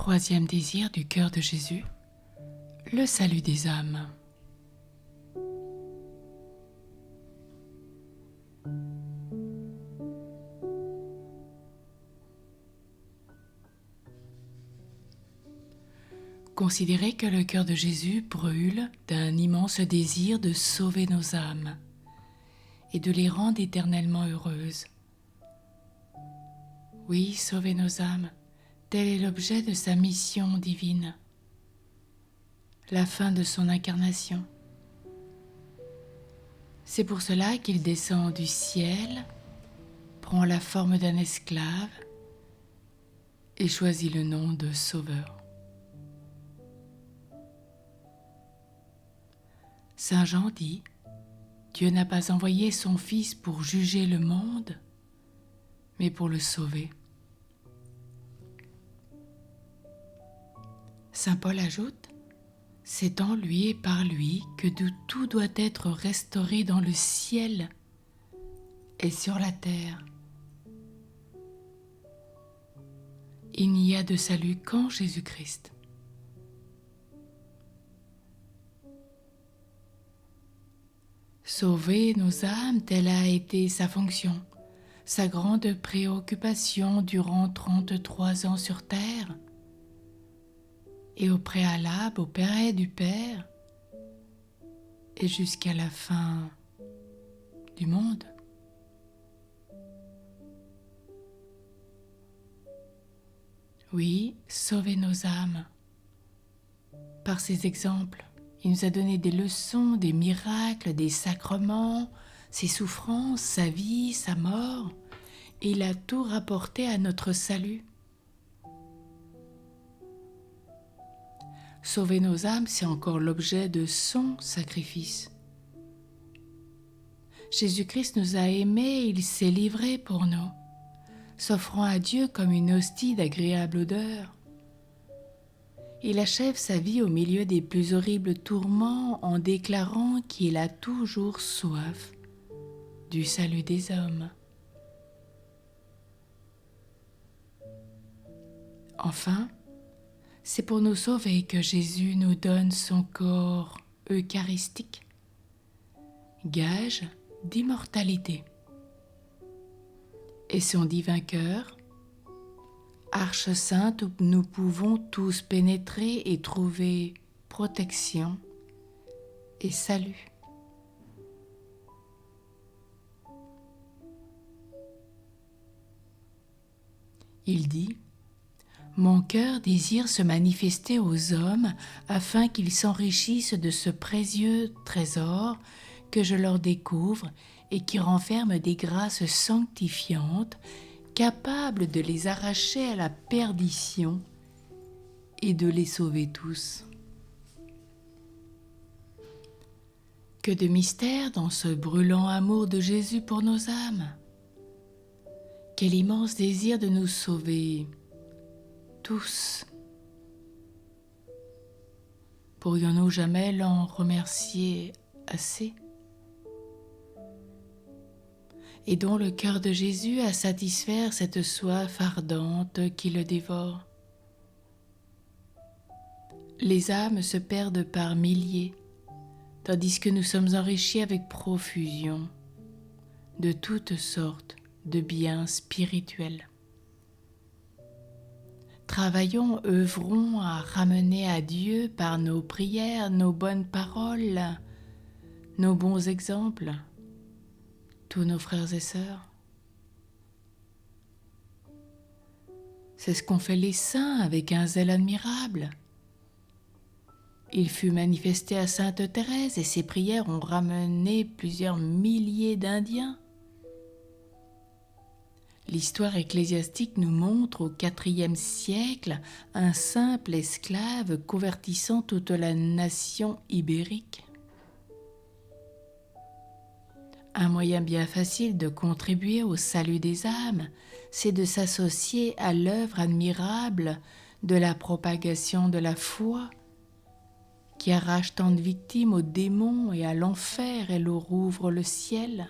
Troisième désir du cœur de Jésus, le salut des âmes. Considérez que le cœur de Jésus brûle d'un immense désir de sauver nos âmes et de les rendre éternellement heureuses. Oui, sauver nos âmes, tel est l'objet de sa mission divine, la fin de son incarnation. C'est pour cela qu'il descend du ciel, prend la forme d'un esclave et choisit le nom de Sauveur. Saint Jean dit, Dieu n'a pas envoyé son Fils pour juger le monde, mais pour le sauver. Saint Paul ajoute, c'est en lui et par lui que tout doit être restauré dans le ciel et sur la terre. Il n'y a de salut qu'en Jésus-Christ. Sauver nos âmes, telle a été sa fonction, sa grande préoccupation durant 33 ans sur terre, et au préalable auprès du Père, et jusqu'à la fin du monde. Oui, sauver nos âmes. Par ses exemples, il nous a donné des leçons, des miracles, des sacrements, ses souffrances, sa vie, sa mort, et il a tout rapporté à notre salut. Sauver nos âmes, c'est encore l'objet de son sacrifice. Jésus-Christ nous a aimés, il s'est livré pour nous, s'offrant à Dieu comme une hostie d'agréable odeur. Il achève sa vie au milieu des plus horribles tourments en déclarant qu'il a toujours soif du salut des hommes. Enfin, c'est pour nous sauver que Jésus nous donne son corps eucharistique, gage d'immortalité, et son divin cœur, arche sainte où nous pouvons tous pénétrer et trouver protection et salut. Il dit, « Mon cœur désire se manifester aux hommes afin qu'ils s'enrichissent de ce précieux trésor que je leur découvre et qui renferme des grâces sanctifiantes capables de les arracher à la perdition et de les sauver tous. » Que de mystère dans ce brûlant amour de Jésus pour nos âmes! Quel immense désir de nous sauver tous! Pourrions-nous jamais l'en remercier assez? Aidons le cœur de Jésus à satisfaire cette soif ardente qui le dévore. Les âmes se perdent par milliers, tandis que nous sommes enrichis avec profusion de toutes sortes de biens spirituels. Travaillons, œuvrons à ramener à Dieu par nos prières, nos bonnes paroles, nos bons exemples, tous nos frères et sœurs. C'est ce qu'ont fait les saints avec un zèle admirable. Il fut manifesté à Sainte Thérèse et ses prières ont ramené plusieurs milliers d'Indiens. L'histoire ecclésiastique nous montre au IVe siècle un simple esclave convertissant toute la nation ibérique. Un moyen bien facile de contribuer au salut des âmes, c'est de s'associer à l'œuvre admirable de la propagation de la foi, qui arrache tant de victimes aux démons et à l'enfer et leur ouvre le ciel.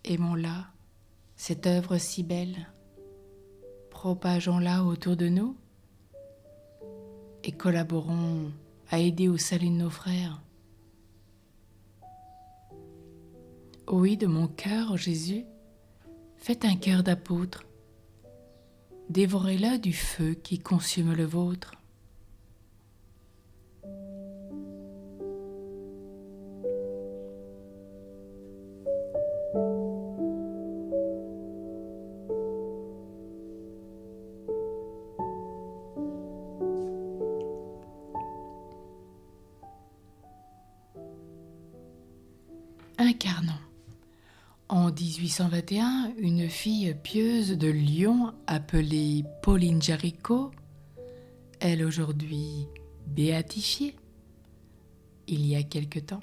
Aimons-la, cette œuvre si belle, propageons-la autour de nous et collaborons à aider au salut de nos frères. Oui, de mon cœur, Jésus, faites un cœur d'apôtre. Dévorez-le du feu qui consume le vôtre. Incarnons. En 1821, une fille pieuse de Lyon appelée Pauline Jaricot, elle aujourd'hui béatifiée, il y a quelque temps,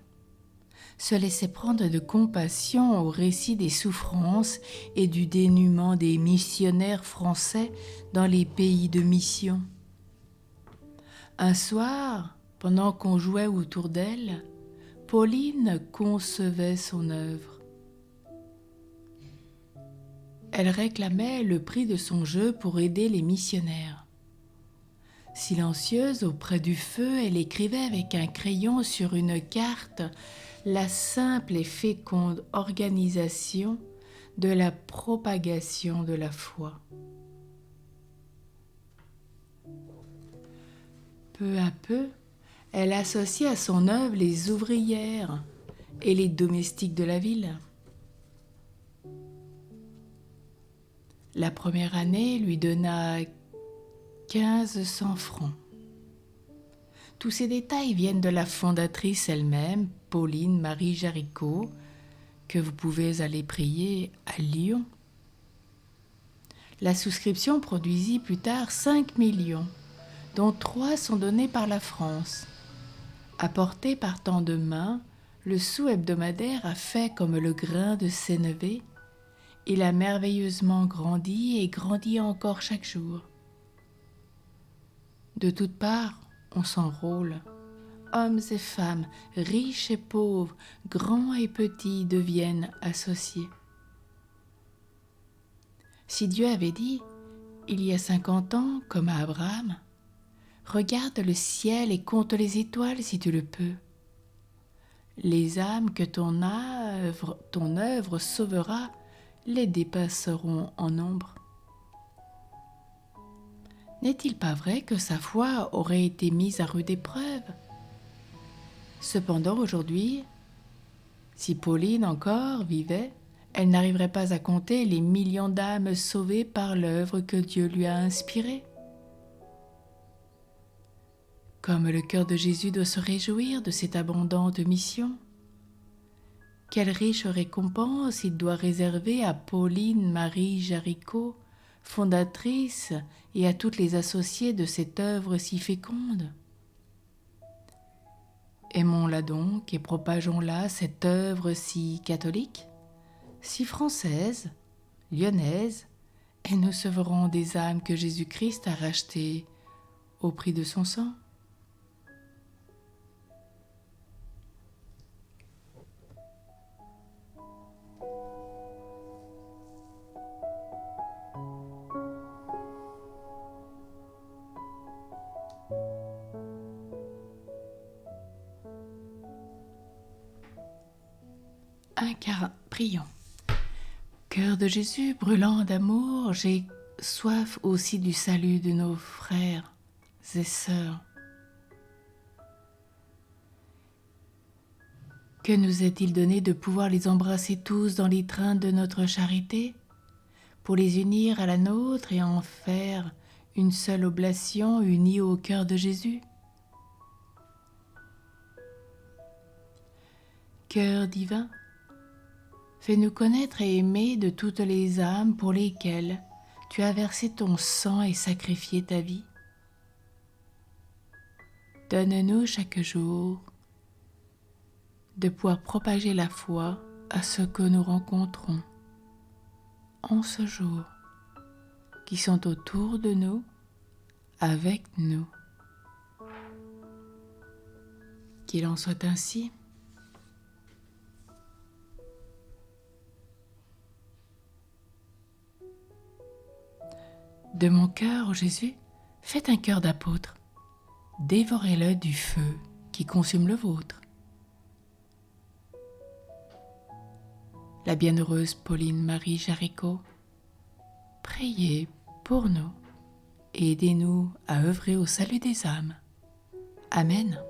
se laissait prendre de compassion au récit des souffrances et du dénuement des missionnaires français dans les pays de mission. Un soir, pendant qu'on jouait autour d'elle, Pauline concevait son œuvre. Elle réclamait le prix de son jeu pour aider les missionnaires. Silencieuse auprès du feu, elle écrivait avec un crayon sur une carte la simple et féconde organisation de la propagation de la foi. Peu à peu, elle associait à son œuvre les ouvrières et les domestiques de la ville. La première année lui donna 1500 francs. Tous ces détails viennent de la fondatrice elle-même, Pauline Marie Jaricot, que vous pouvez aller prier à Lyon. La souscription produisit plus tard 5 millions, dont 3 sont donnés par la France. Apporté par tant de mains, le sou hebdomadaire a fait comme le grain de sénévé. Il a merveilleusement grandi et grandit encore chaque jour. De toutes parts, on s'enrôle. Hommes et femmes, riches et pauvres, grands et petits deviennent associés. Si Dieu avait dit, il y a 50 ans, comme à Abraham, « Regarde le ciel et compte les étoiles si tu le peux. Les âmes que ton œuvre sauvera les dépasseront en nombre. » N'est-il pas vrai que sa foi aurait été mise à rude épreuve? Cependant, aujourd'hui, si Pauline encore vivait, elle n'arriverait pas à compter les millions d'âmes sauvées par l'œuvre que Dieu lui a inspirée. Comme le cœur de Jésus doit se réjouir de cette abondante mission, quelle riche récompense il doit réserver à Pauline Marie Jaricot, fondatrice, et à toutes les associées de cette œuvre si féconde. Aimons-la donc et propageons-la, cette œuvre si catholique, si française, lyonnaise, et nous sauverons des âmes que Jésus-Christ a rachetées au prix de son sang. Prions. Cœur de Jésus, brûlant d'amour, j'ai soif aussi du salut de nos frères et sœurs. Que nous est-il donné de pouvoir les embrasser tous dans l'étreinte de notre charité, pour les unir à la nôtre et en faire une seule oblation unie au cœur de Jésus? Cœur divin, fais-nous connaître et aimer de toutes les âmes pour lesquelles tu as versé ton sang et sacrifié ta vie. Donne-nous chaque jour de pouvoir propager la foi à ceux que nous rencontrons en ce jour, qui sont autour de nous, avec nous. Qu'il en soit ainsi. De mon cœur, ô Jésus, faites un cœur d'apôtre. Dévorez-le du feu qui consume le vôtre. La bienheureuse Pauline Marie Jaricot, priez pour nous et aidez-nous à œuvrer au salut des âmes. Amen.